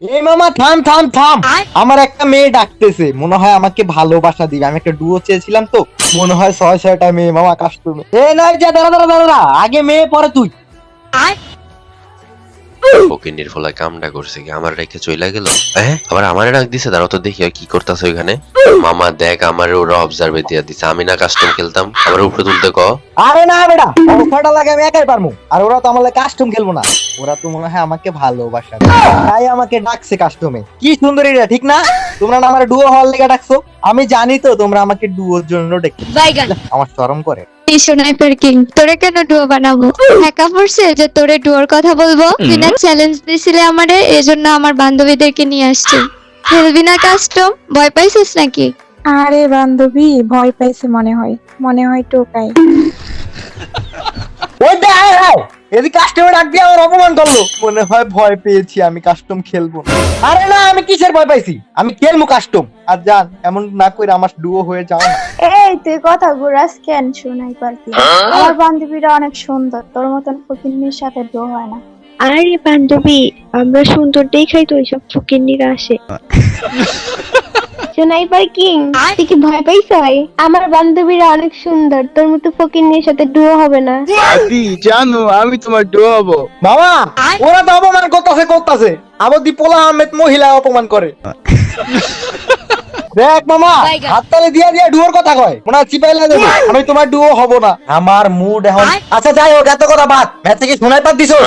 এই মামা থাম থাম থাম, আমার একটা মেয়ে ডাকতেছে, মনে হয় আমাকে ভালোবাসা দিবে। আমি একটা ডুয়ো চেয়েছিলাম তো, মনে হয় 6-6টা মেয়ে মামা কাস্টমে। এ নাই যা, দাঁড়া দাঁড়া দাঁড়া দাঁড়া, আগে মেয়ে পরে তুই। ফকিন্নির ফলায় কামটা করছে কি আমার রেখে চইলা গেল। আবার আমারে ডাক দিছে, দাঁড়াও তো দেখি কি করতেছে ওইখানে। মামা দেখ, আমার ওরা অবজার্ভে দিয়া দিছে, আমি না কাস্টম খেলতাম, আমার উপরে তুলতে ক। আরে না বেটা, অফারটা লাগে আমি একাই পারবো, আর ওরা তো আমার কাস্টম খেলবো না। ওরা তো মনে হয় আমাকে ভালোবাসা দেয়, তাই আমাকে ডাকছে কাস্টমে। কি সুন্দর এটা, ঠিক না? তোমরা না আমার ডুয়ো হওয়ার লেগে ডাকছো, আমি জানি তো তোমরা আমাকে ডুয়োর জন্য ডেকে। আমার শরম করে। স্নাইপার কিং, তোরে কেন ডুয়ো বানাবো? একা পড়ছে যে তোরে ডুয়োর কথা বলবো? তুই না চ্যালেঞ্জ দিছিলে আমারে, এজন্য আমার বান্ধবীদেরকে নিয়ে আসছি। খেলবি না কাস্টম? ভয় পাইছিস নাকি? আরে বান্ধবী ভয় পাইছে মনে হয় টোকাই। ওই দে, আয় আয়, এদিকে কাস্টমে ডাক দিয়ে আমার অপমান করলো, মনে হয় ভয় পেয়েছি, আমি কাস্টম খেলবো না। আরে না, আমি কিসের ভয় পাইছি, আমি খেলবো কাস্টম। আর জান, এমন না করে আমার ডুয়ো হয়ে যাও না। এই তুই কথা ঘুরাস কেন? শোনাই পারবি, আমার বান্ধবীরা অনেক সুন্দর, তোর মতন ফকিন্নির সাথে ডো হয় না। আরে বান্ধবী, আমরা সুন্দর দেখাই তো ওইসব ফকিন্নিরা আসে। স্নাইপার কিং, তুই কি ভয় পাইছ? আমার বান্ধবীরা অনেক সুন্দর, তোর মতো ফকিন্নির সাথে ডুও হবে না। আদি জানো আমি তোমার ডো হবো। বাবা, ওরা তো অপমান করতেছে আবার পোলা আহমেদ মহিলা অপমান করে। দেখ মামা, হাততালি দিয়া দিয়া ডুয়োর কথা কয়, মনে হয় চিপাইলা দেবে। আমি তোমার ডুয়ো হব না, আমার মুড এখন। আচ্ছা যাই হোক, এত কথা বাদ। ম্যাচ থেকে শোনাই পাত দিছো,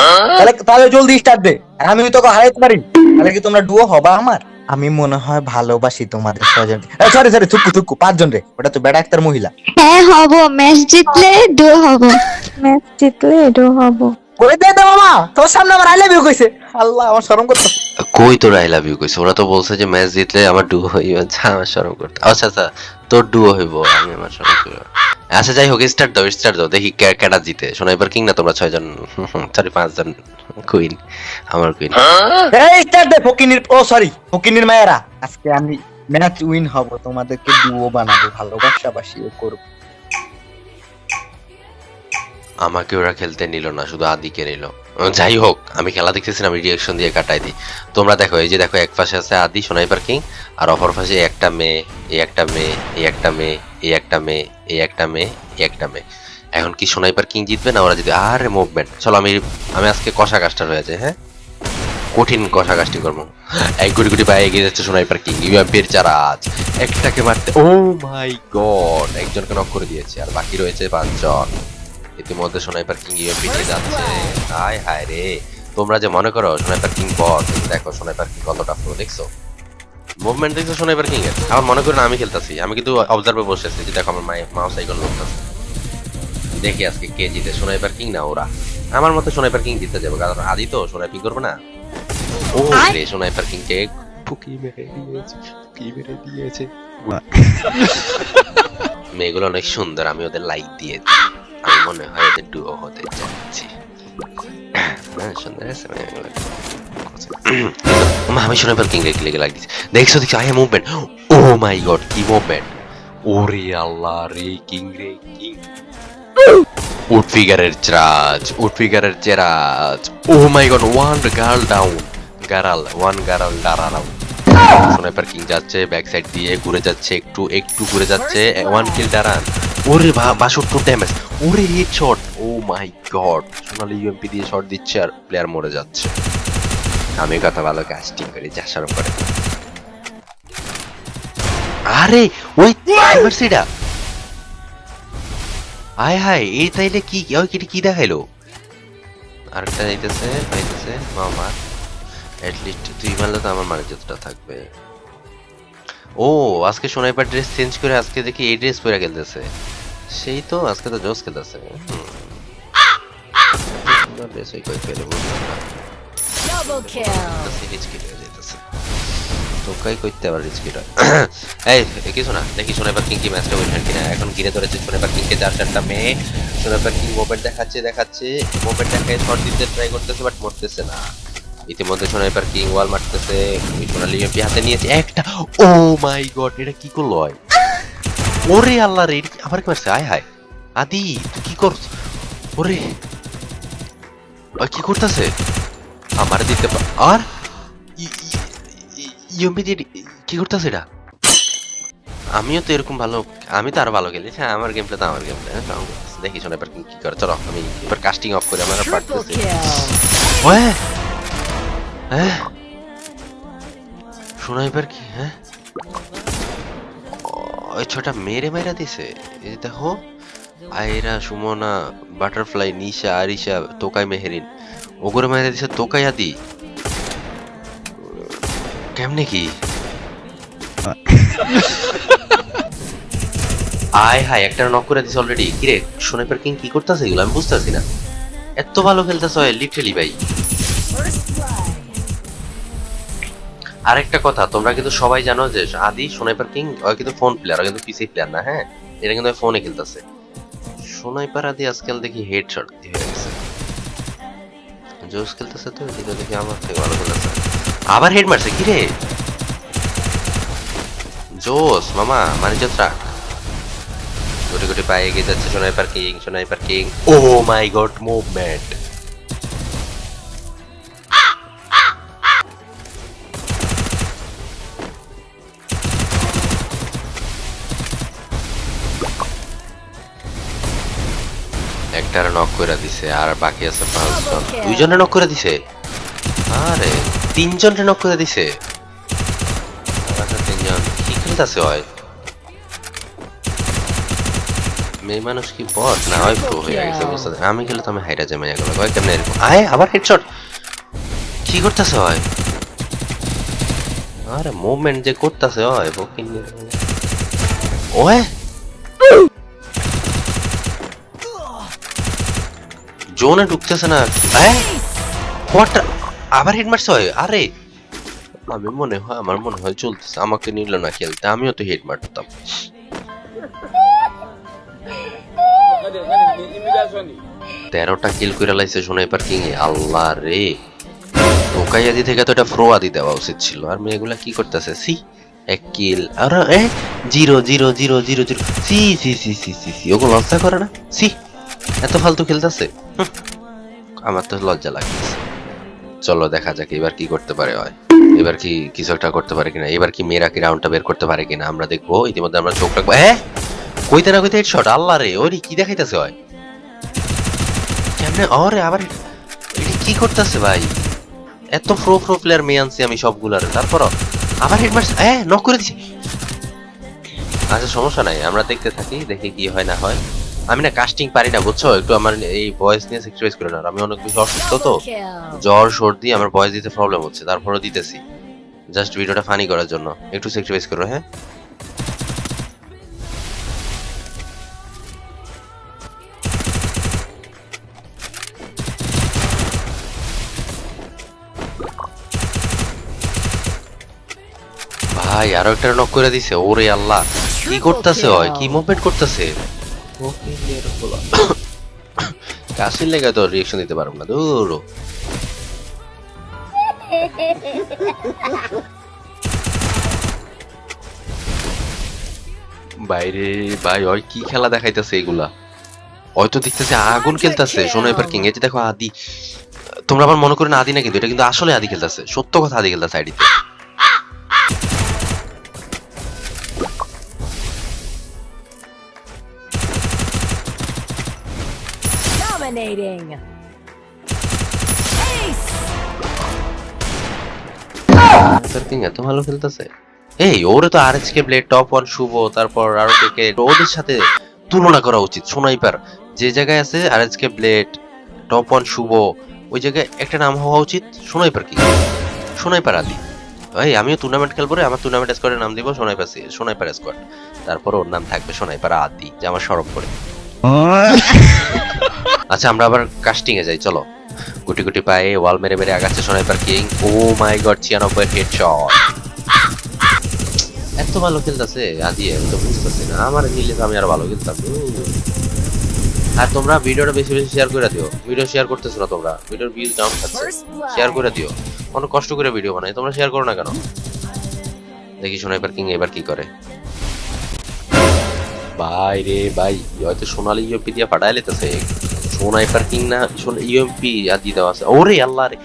তাহলে জলদি স্টার্ট দে। আর আমি তোকে হারাইতে পারি, তাহলে কি তোমরা ডুয়ো হবা আমার? আমি মনে হয় ভালোবাসি তোমাদের 6জন। সরি সরি, থুকু থুকু, 5জন রে, ওটা তো বেড়া একটার মহিলা। হ্যাঁ হব, ম্যাচ জিতলে ডুয়ো হব। ম্যাচ জিতলে ডো হব। কই দে দে মামা, তোর সামনে আমার আই লাভ ইউ কইছে। আল্লাহ, আমার শরম করতেছে। কই তোর আই লাভ ইউ কইছে? ওরা তো বলছে যে ম্যাচ জিতলে আমার ডুও হইব। আচ্ছা, আমার শরম করতে। আচ্ছা আচ্ছা, তোর ডুও হইব, আমি আমার শরম করব। আচ্ছা যাই হোক, স্টার্ট দাও দেখি কেডা জিতে। সোনাইবার কিং না তোমরা 6জন, সরি 5জন। কুইন, আমার কুইন। এই স্টার্ট দে ফকিনির, ও সরি ফকিনির মায়েরা। আজকে আমি ম্যাচ উইন হব, তোমাদেরকে ডুও বানাবো, ভালোবাসাবাসিও করব। আমাকে ওরা খেলতে নিল না, শুধু আদিকে নিল। যাই হোক, আমি খেলা দেখতেছি না, আমি রিয়াকশন দিয়ে কাটাই দিই। তোমরা দেখো, এই যে দেখো, এক পাশে আছে আদি সোনাইপার কিং, আর অপর পাশে একটা মেয়ে, এই একটা মেয়ে, এই একটা মেয়ে, এই একটা মেয়ে, এই একটা মেয়ে, এই একটা মেয়ে। এখন কি সোনাইপার কিং জিতবে না ওরা জিতবে? আরে মুভমেন্ট, চলো আমি আজকে কষা কাস্টার হয়েছে। হ্যাঁ, কঠিন কষা কাস্টিং করবো। এক গুটি গুটি পায়ে এগিয়ে যাচ্ছে সোনাইপার কিং, ইউএমপির চারাজ। একটাকে মারতে, ও মাই গড, একজনকে নক করে দিয়েছে, আর বাকি রয়েছে 5জন। ইতিমধ্যে সোনাইপার কিং ইউএমপি নিয়ে যাচ্ছে। হায় হায় রে, তোমরা যে মনে করো সোনাইপার কিং বট, দেখো সোনাইপার কিং কতটা প্রো, দেখছো মুভমেন্ট, দেখছো সোনাইপার কিং এর। আমার মনে করি না আমি খেলতেছি, আমি কিন্তু অবজার্ভে বসে আছি, যে দেখো আমার মাউস আইকন লোকটাছে। দেখি আজকে কে জিতে, সোনাইপার কিং না ওরা। আমার মতে সোনাইপার কিং জিতে যাবে, কারণ আদি তো সোনাইপিং করবে না। ও রে, সোনাইপার কিং কে ফুকি মেরে দিয়েছে, ফুকি মেরে দিয়েছে। মেয়েগুলো অনেক সুন্দর, আমি ওদের লাইক দিয়েছি। আমি মনে হয় ওদের ডুও হতে যাচ্ছি। সুন্দর আছে মেয়েগুলো। আমি সোনাইপার কিং লেগে লাইক দিচ্ছি। দেখছো দেখছো, eye movement, oh my god, কি মুভমেন্ট! ওরে আল্লাহ রে, কিং রে কিং। উডফিগারের চার্জ, উডফিগারের চেরাজ। Oh my god, one girl down, one girl down. Sniper king যাচ্ছে ব্যাক সাইড দিয়ে, ঘুরে যাচ্ছে, একটু একটু ঘুরে যাচ্ছে, ওয়ান কিল ডারান। ওরে 62 ড্যামেজ, ওরে headshot, O my god. Sonali UMP দিয়ে শট দিচ্ছে আর প্লেয়ার মরে যাচ্ছে। আমি কত ভালো কাস্টিং করি, যা শরম করে। আরে ওই সিটা, হায় হায়, এই তাইলে কি ওই কি দেখাইলো? আরেকটা পাইতেছে মামা। এটলিস্ট তুই মারলে তো আমার মানে যতটা থাকবে। ও, আজকে সোনাইপার ড্রেস চেঞ্জ করে আজকে দেখি এই ড্রেস পরে খেলতেছে। সেই তো, আজকে তো জোস খেলতেছে। ড্রেস ওই কই পেলে বুঝলাম না। ডাবল কিল, রিচ কিল হয়ে যাইতেছে। তোকাই কইতে আবার রিচ কিল হয়। এই কিছু না, দেখি সোনাইপার কিং কি ম্যাচটা উইন হয় কিনা। এখন ঘিরে ধরেছে সোনাইপার কিং কে 4-4টা মেয়ে। সোনাইপার কিং মোমেন্ট দেখাচ্ছে, মোমেন্ট দেখায় শট দিতে ট্রাই করতেছে, বাট মরতেছে না। ইতিমধ্যে সোনাইপার কিং ওয়াল মারতেছে, সোনালি ইউএমপি হাতে নিয়েছে একটা। ও মাই গড, এটা কি করলো? হয় ওরে আল্লাহ রে, আবার কি মারছে? আয় হায়, আদি তুই কি করছ? ওরে কি করতেছে? আমার দিতে আর ইউএমপি দিয়ে কি করতেছে এটা? আমিও তো এরকম ভালো, আমি তো আরো ভালো খেলি। হ্যাঁ আমার গেম প্লে তো আমার গেম প্লে। দেখি শোনা এবার কি করে। চলো আমি এবার কাস্টিং অফ করি, আমার পারতেছি। ওয়ে হ্যাঁ শোনা এবার কি? হ্যাঁ ওই ছোটা মেরে মেরা দিছে। এই দেখো আয়রা, সুমনা, বাটারফ্লাই, নিশা, আরিশা, তোকাই, মেহেরিন ওগরে মেরে দিছে। তোকাই আদি কেমনে কি? আয় হায় একটা নক করে দিছে অলরেডি। কিরে স্নাইপার কিং কি করতেছে এগুলো আমি বুঝতেছি না। এত ভালো খেলতেছে লিটারালি ভাই। আরেকটা কথা, তোমরা কিন্তু সবাই জানো যে আদি স্নাইপার কিং কিন্তু ফোন প্লেয়ার, কিন্তু পিসি প্লেয়ার না। হ্যাঁ এটা কিন্তু ফোনে খেলতেছে। স্নাইপার আদি আজকাল দেখি হেডশট দিয়ে হয়ে গেছে, জোস খেলতেছে তো এদিকে দেখি আমার থেকে ভালো খেলতেছে। আবার হেড মারছে কিরে, জোস মামা মানে যাত্রা। গুটি গুটি পায়ে এগিয়ে যাচ্ছে sniper king. Sniper king O my god movement. একটার নক করে দিছে আর বাকি আছে 5 জন। দুইজনে নক করে দিছে, আরে 3 জনে নক করে দিছে। তিনজন কি খেলতেছে হয়? মেয়ে মানুষ কি বট না হয় প্রো হয়ে গেছে বুঝতে। আমি খেলে তো আমি হাইরা যাই এগুলো কয় কেমনে এরকম। আয় আবার হেডশট কি করতেছে হয়? আরে মুভমেন্ট যে করতেছে হয় বকিন। ওয়ে জোনে ঢুকতেছে না। হোয়াট আবার হিট মারছে হয়? আরে আমি মনে হয় আমার মনে হয় চলতেছে, আমাকে নিল না খেলতে, আমিও তো হিট মারতাম। 13টা কিল করে লাইছে স্নাইপার কিং এ। আল্লাহ রে, টোকাই আদি থেকে তো এটা প্রো আদি দেওয়া উচিত ছিল। আর মেয়েগুলা কি করতেছে? সি এক কিল আর 0 0 0 0 0 সি সি সি সি সি সি ওগুলো লজ্জা করে না? সি এত ফালতু খেলতেছে, আমার তো লজ্জা লাগতেছে। চলো দেখা যাক এবার কি করতে পারে হয়। এবার কি কিছু একটা করতে পারে কিনা, এবার কি মেয়েরা কি রাউন্ডটা বের করতে পারে কিনা আমরা দেখবো। ইতিমধ্যে আমরা চোখ রাখবো। কইতে না কইতে হেডশট। আল্লাহ রে, ওরে কি দেখাইতেছে হয় কেমনে? আরে আবার এটা কি করতেছে ভাই? এত প্রো প্রো প্লেয়ার মেয়ে আনছি আমি সবগুলার, তারপরও আবার হেড মারছে। নক করে দিছি। আচ্ছা সমস্যা নাই, আমরা দেখতে থাকি, দেখি কি হয় না হয়। আমি না কাস্টিং পারি না বুঝছো, একটু আমার এই ভয়েস নিয়ে স্যাক্রিফাইস করে না। আমি অনেক বেশি অসুস্থ তো, জ্বর সর্দি, আমার ভয়েস দিতে প্রবলেম হচ্ছে, তারপরে দিতেছি জাস্ট ভিডিওটা ফানি করার জন্য। একটু স্যাক্রিফাইস করো। হ্যাঁ ভাই আরো একটা নক করে দিছে। ওরে আল্লাহ কি করতেছে হয়? কি মুভমেন্ট করতেছে? কাশির লেগে তো রিঅ্যাকশন দিতে পারবো না। দূর বাইরে ভাই ওই কি খেলা দেখাইতেছে এগুলা? হয়তো দেখতেছে আগুন খেলতেছে স্নাইপার কিং। এই যে দেখো আদি, তোমরা আবার মনে করে না আদি না, কিন্তু এটা কিন্তু আসলে আদি খেলতেছে। সত্য কথা, আদি খেলতেছে আইডিতে। Dominating. এত ভালো খেলতেছে। এই ওরে তো আরএসকে ব্লেড, টপ 1 শুভ, তারপর আরো কে ওদের সাথে তুলনা করা উচিত। স্নাইপার যে জায়গায় আছে আরএসকে ব্লেড, টপ 1 শুভ, ওই জায়গায় একটা নাম হওয়া উচিত স্নাইপার কি, স্নাইপার আদি। ভাই আমিও টুর্নামেন্ট খেলবো রে, আমার টুর্নামেন্ট স্কোয়াডের নাম দিব স্নাইপার স্কোয়াড, তারপর ওর নাম থাকবে স্নাইপার আদি, যে আমার সরব করে। আচ্ছা আমরা আবার কাস্টিং এ যাই, চলো। গুটি গুটি পায়ে ওয়াল মেরে মেরে আগাচ্ছে sniper king. O my god 96 headshot. এত ভালো খেলতেছে আদি, আমি তো বুঝতেছি না। আমার নিলে তো আমি আর ভালো খেলতাম। আর তোমরা ভিডিওটা বেশি বেশি শেয়ার করে দিও। ভিডিও শেয়ার করতেছো না তোমরা, ভিডিওর ভিউজ ডাউন যাচ্ছে। শেয়ার করে দিও, অনেক কষ্ট করে ভিডিও বানাই, তোমরা শেয়ার করো না কেন? দেখি স্নাইপার কিং এবার কি করে। ভাই রে ভাই, হয়তো সোনালি ইউএমপি দিয়ে ফাটাই লেতেছে। স্নাইপার কিং না ইউএমপি আদি দেওয়া আছে। ওরে আল্লাহ রে,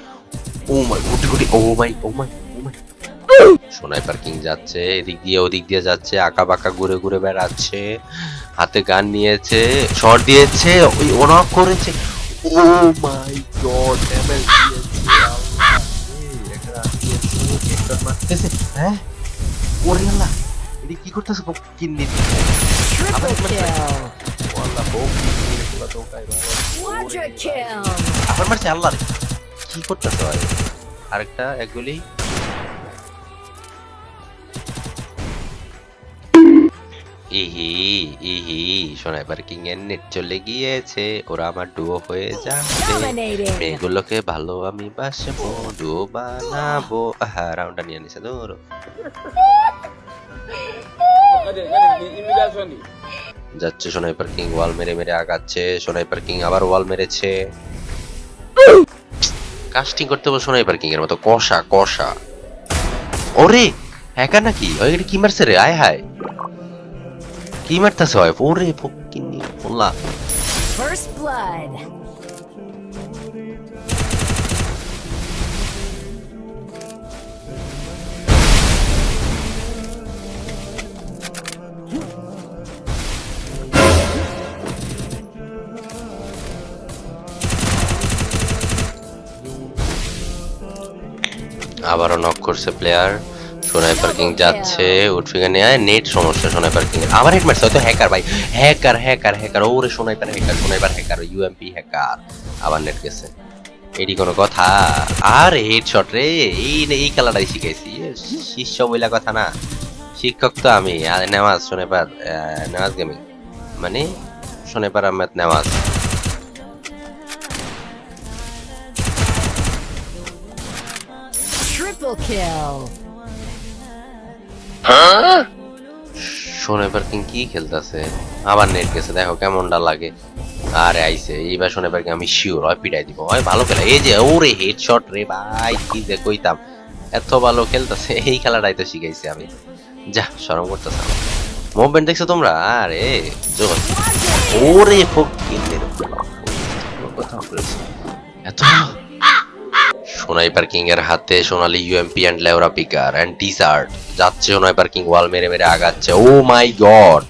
ও মাই গুটি গুটি, ও মাই ও মাই ও মাই স্নাইপার কিং যাচ্ছে এদিক দিয়ে ওদিক দিয়ে যাচ্ছে, আঁকা বাঁকা ঘুরে ঘুরে বেড়াচ্ছে, হাতে গান নিয়েছে, শট দিয়েছে, ওই অনক করেছে। ও মাই গড, ড্যামেজ দিয়েছে আল্লাহ রে, একটা দিয়েছে, হেডশট মারতেছে। হ্যাঁ ওরে আল্লাহ, এটা কি করতেছে কিন্নি? Triple kill. আল্লাহ বউ কিন্নি পুরো দৌড়ায় ভাই। Quadra kill. আবার মারছে আল্লাহ রে, কি করতেছে ভাই? আরেকটা এক গুলি। ইহি ইহি, স্নাইপার কিং এর নেট চলে গিয়েছে, ওরা আমার ডুও হয়ে যাবে, Dominating. মেয়েগুলোকে ভালো আমি বাসবো, ডুও বানাবো। হ্যাঁ, রাউন্ডটা নিয়ে নিছে ধরো। যাচ্ছে স্নাইপার কিং, ওয়াল মেরে মেরে আগাচ্ছে, স্নাইপার কিং আবার ওয়াল মেরেছে। কাস্টিং করতে বল স্নাইপার কিং এর মতো কষা কষা। ওরে হ্যাকার নাকি? ওই এটা কি মারছে রে? আয় হায়, কি মারতেছে ভাই? ওরে ফকিন্নি বললা। First blood. আবারও নক করছে প্লেয়ার। স্নাইপার কিং যাচ্ছে, উঠফিগার নিয়ে নেট সমস্যা স্নাইপার কিং এর। আবার হেড মারছে, হয়তো হ্যাকার ভাই, হ্যাকার হ্যাকার হ্যাকার। ওরে sniper hacker, sniper hacker, UMP hacker. আবার নেট গেছে, এটি কোনো কথা? আর হেডশট রে, এই খেলাটাই শিখাইছি, শিষ্য বইলা কথা না, শিক্ষক তো আমি। আর নেওয়াজ স্নাইপার, নেওয়াজ গেমিং মানে sniper Ahmed Nawaz. Triple kill. Sniper king কি খেলতেছে? আবার নেট গেছে, দেখো কেমনটা লাগে। আরে আইছে এইবার স্নাইপার কিং, আমি শিওর হয় পিটাই দিব, হয় ভালো খেলা। এই যে ওরে হেডশট রে ভাই, কি যে কইতাম, এত ভালো খেলতেছে। এই খেলাটাই তো শিখাইছি আমি। যা শরম করতেছে আমার। মুভমেন্ট দেখছো তোমরা? আরে জোর। ওরে ফকিন্নের কথা বলেছি এত। স্নাইপার কিং এর হাতে সোনালী ইউএমপি এন্ড লেওরা পিকার এন্ড টি-শার্ট। যাচ্ছে স্নাইপার কিং, ওয়াল মেরে মেরে আগাচ্ছে। ও মাই গড,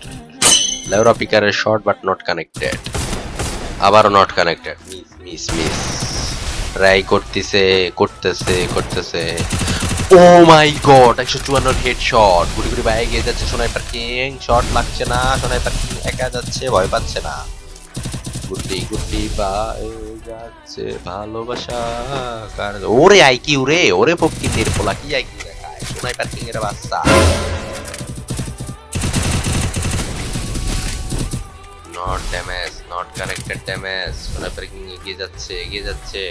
লেওরা পিকারের শট বাট নট কানেক্টেড। আবারও not connected, miss miss miss. Try করতেছে করতেছে করতেছে। ও মাই গড, 154 হেডশট। গুড়ি গুড়ি বাইরে গিয়ে যাচ্ছে স্নাইপার কিং, শট লাগছে না। স্নাইপার কিং একা যাচ্ছে, ভয় পাচ্ছে না। গুটি গুটি পায়ে যাচ্ছে ভালোবাসা কার। ওরে আইকিউ রে, ওরে ফকিন্নির পোলা, কি আইকিউ দেখায় স্নাইপার কিং এর বাচ্চা। Not damage, not connected damage. Sniper king এগিয়ে যাচ্ছে, এগিয়ে যাচ্ছে।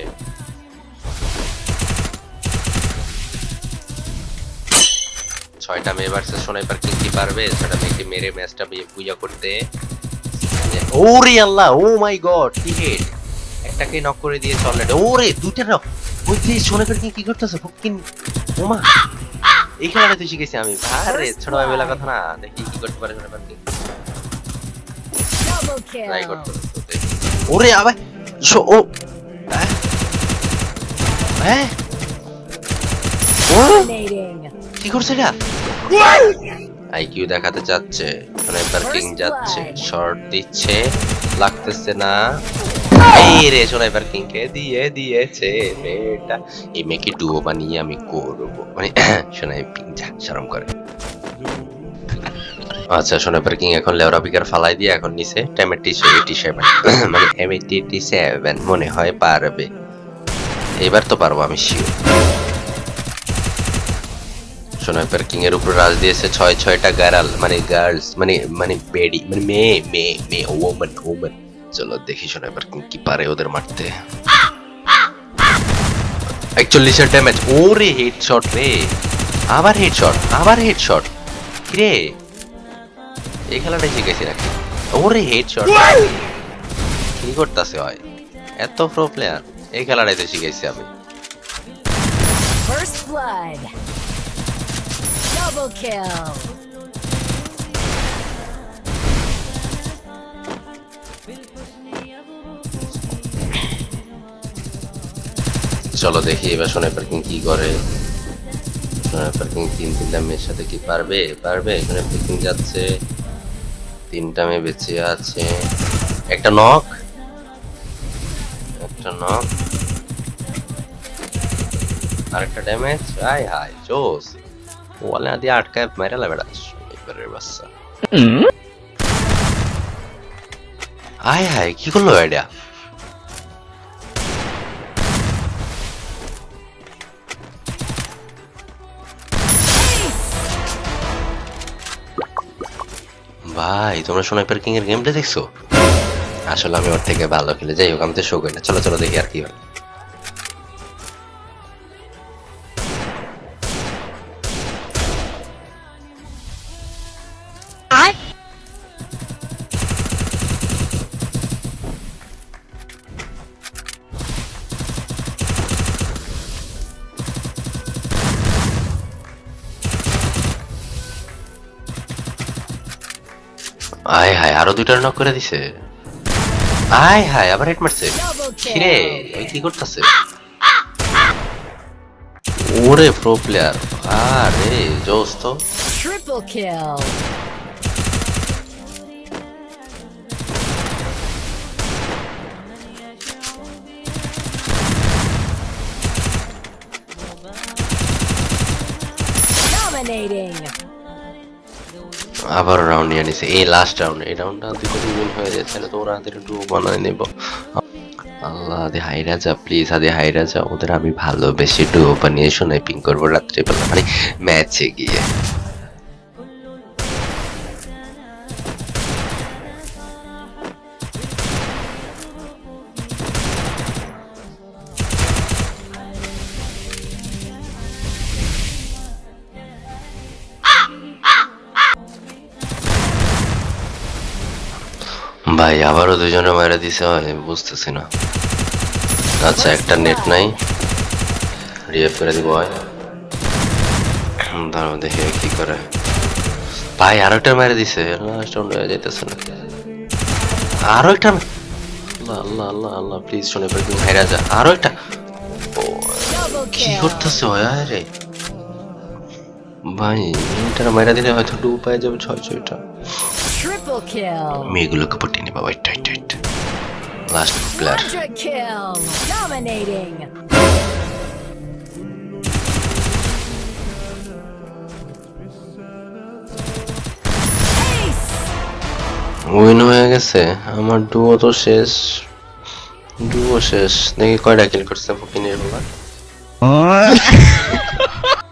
ছয়টা মেয়ে ভার্সেস স্নাইপার কিং কি পারবে? ছয়টা মেয়েকে মেরে ম্যাচটা বুইয়া করতে। ওরে আল্লাহ, ও মাই গড, কি হেড! একটাকে নক করে দিয়ে চলে। ওরে দুইটা নক। ওই যে স্নাইপার কিং কি করতেছে ফকিন? ওমা, এই খেলাটা তুই শিখেছি আমি। আরে ছোট ভাই বলা কথা না, দেখি কি করতে পারে sniper king. Double try kill. করতে। ওরে আবার ও হ্যাঁ Dominating. কি করছে এটা? আইকিউ দেখাতে চাচ্ছে। স্নাইপার কিং যাচ্ছে, শর্ট দিচ্ছে, লাগতেছে না। এই রে স্নাইপার কিং কে দিয়ে দিয়েছে মেয়েটা। এই মেয়েকে ডুও বানিয়ে আমি করব, মানে স্নাইপার কিং যা শরম করে। আচ্ছা, স্নাইপার কিং এখন লেওরা পিকার ফালাই দিয়ে এখন নিচে M87 মানে M87 মনে হয় পারবে। এবার তো পারবো আমি শিওর। স্নাইপার কিং এর উপর রাজ দিয়েছে 6টা গার্ল, মানে গার্লস, মানে বেডি, মানে মেয়ে ওম্যান। চলো দেখি স্নাইপার কিং কি পারে ওদের মারতে। 41 ড্যামেজ। ওরে হেডশট রে, আবার হেডশট। কি রে, এই খেলাটাই শিখেছি নাকি? ওরে হেডশট, কি করতেছে হয়? এত প্রো প্লেয়ার, এই খেলাটাই তো শিখেছি আমি। First blood. Double kill. চলো দেখি এবার স্নাইপার কিং কি করে। পার্কিং তিনটা মেয়ের সাথে কি পারবে? এখানে পিকিং যাচ্ছে, 3টা মেয়ে বেঁচে আছে, একটা নক, আরেকটা ড্যামেজ। হাই হাই জোস, ওয়ালে দিয়ে আটকায় মেরে বেড়া এবারের বাচ্চা। হাই হাই কি করলো এটা? ভাই তোমরা স্নাইপার কিং এর গেমটা দেখছো? আসলে আমি ওর থেকে ভালো খেলে, যাই হোক আমি তো শো করি না। চলো চলো দেখি আর কি হয়। আয় হায় আরো 2টা নক করে দিছে। আয় হায় আবার হেড মারছে। Double কিরে kill. ওই কি করতেছে? ওরে প্রো প্লেয়ার, আরে জোস তো। Triple kill. Dominating. আবার রাউন্ড নিয়ে নিছে, এই লাস্ট রাউন্ড। এই রাউন্ডটা দুটো উইন হয়ে যায় তাহলে তো ওরা হাতের একটু বানায় নেব। আল্লাহ আদে হাইরা যা প্লিজ, আদে হাইরা যা। ওদের আমি ভালোবেসে ডুও বানিয়ে স্নাইপিং করবো রাত্রিবেলা, মানে ম্যাচে গিয়ে। ভাই আবারও 2জনে মারা দিছে, বুঝতেছি না। আচ্ছা একটা নেট নাই, রিয়েভ করে দিব। হয় দাঁড়াও দেখি কি করে। ভাই আরো একটা মেরে দিছে, লাস্ট রাউন্ড হয়ে যাইতেছে না। আরো একটা, আল্লাহ আল্লাহ আল্লাহ আল্লাহ প্লিজ শুনে পারি তুমি হাইরা যা। আরো একটা, Double কি kill. করতেছে রে ভাই? এটা মেরা দিলে হয়তো ডু পাই যাবে 6-6টা। Triple kill. মেয়েগুলোকে পটিয়ে নিবা। Wait wait wait, last player. Quadra kill. Dominating. Ace. Win হয়ে গেছে আমার, ডুও তো শেষ। দেখি কয়টা কিল করছে ফকিনের বাবা।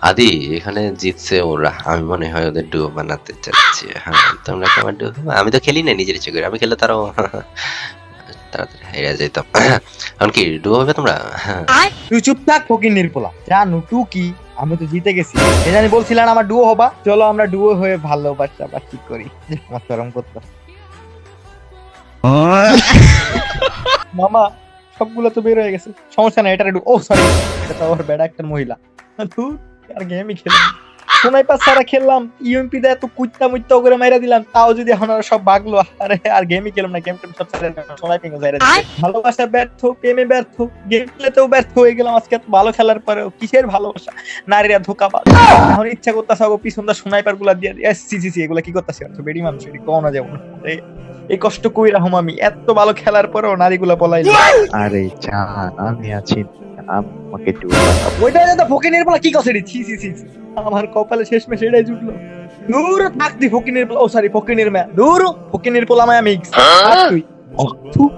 আদি এখানে জিতছে ওরা, আমি মনে হয় ওদের ডুও বানাতে চাচ্ছি। হ্যাঁ তোমরা কি আমার ডুও? আমি তো খেলি না নিজের ইচ্ছে করে, আমি খেলে তারাও তাড়াতাড়ি হেরে যেতাম। এখন কি ডুও হবে তোমরা? তুই চুপ থাক ফকির নির্পলা। জানু টু কি, আমি তো জিতে গেছি। এই জানি বলছিলাম আমার ডুও হবা, চলো আমরা ডুও হয়ে ভালোবাসা বা কি করি। আমার চরম করতে মামা সবগুলো তো বের হয়ে গেছে, সমস্যা নাই। এটা ও সরি, এটা তো আবার বেড়া একটা মহিলা। তুই আর গেমই খেললাম, স্নাইপার ছাড়া খেললাম, ইউএমপি দিয়ে এত কুইত্তা মুইত্তা করে মাইরা দিলাম, তাও যদি এখন আর সব ভাগলো। আরে আর গেমই খেলাম না, গেম টেম সব ছেড়ে স্নাইপিং ও ছাইরা দিছে। ভালোবাসা ব্যর্থ, প্রেমে ব্যর্থ, গেম খেলেতেও ব্যর্থ হয়ে গেলাম আজকে। এত ভালো খেলার পরেও কিসের ভালোবাসা? নারীরা ধোঁকাবাজ। এখন ইচ্ছা করতেছে আগো পিছন দা স্নাইপার গুলা দিয়ে সি এগুলা কি করতেছে? বেডি মানুষ এটি কোন না যেমন এই কষ্ট কইরা হম আমি, এত ভালো খেলার পরেও নারীগুলা পলাইলো। আরে জান আমি আছি, আমাকে ডুও বানাবো। ওইটা তো ফকিনের বলা কি কছে রে? ছি আমার কপালে শেষমেশ এটাই জুটলো। দূর থাক দি ফকিনের পোলা, ও সরি ফকিনের মেয়া, দূর ফকিনের পোলা মায়া মিক্স। আর তুই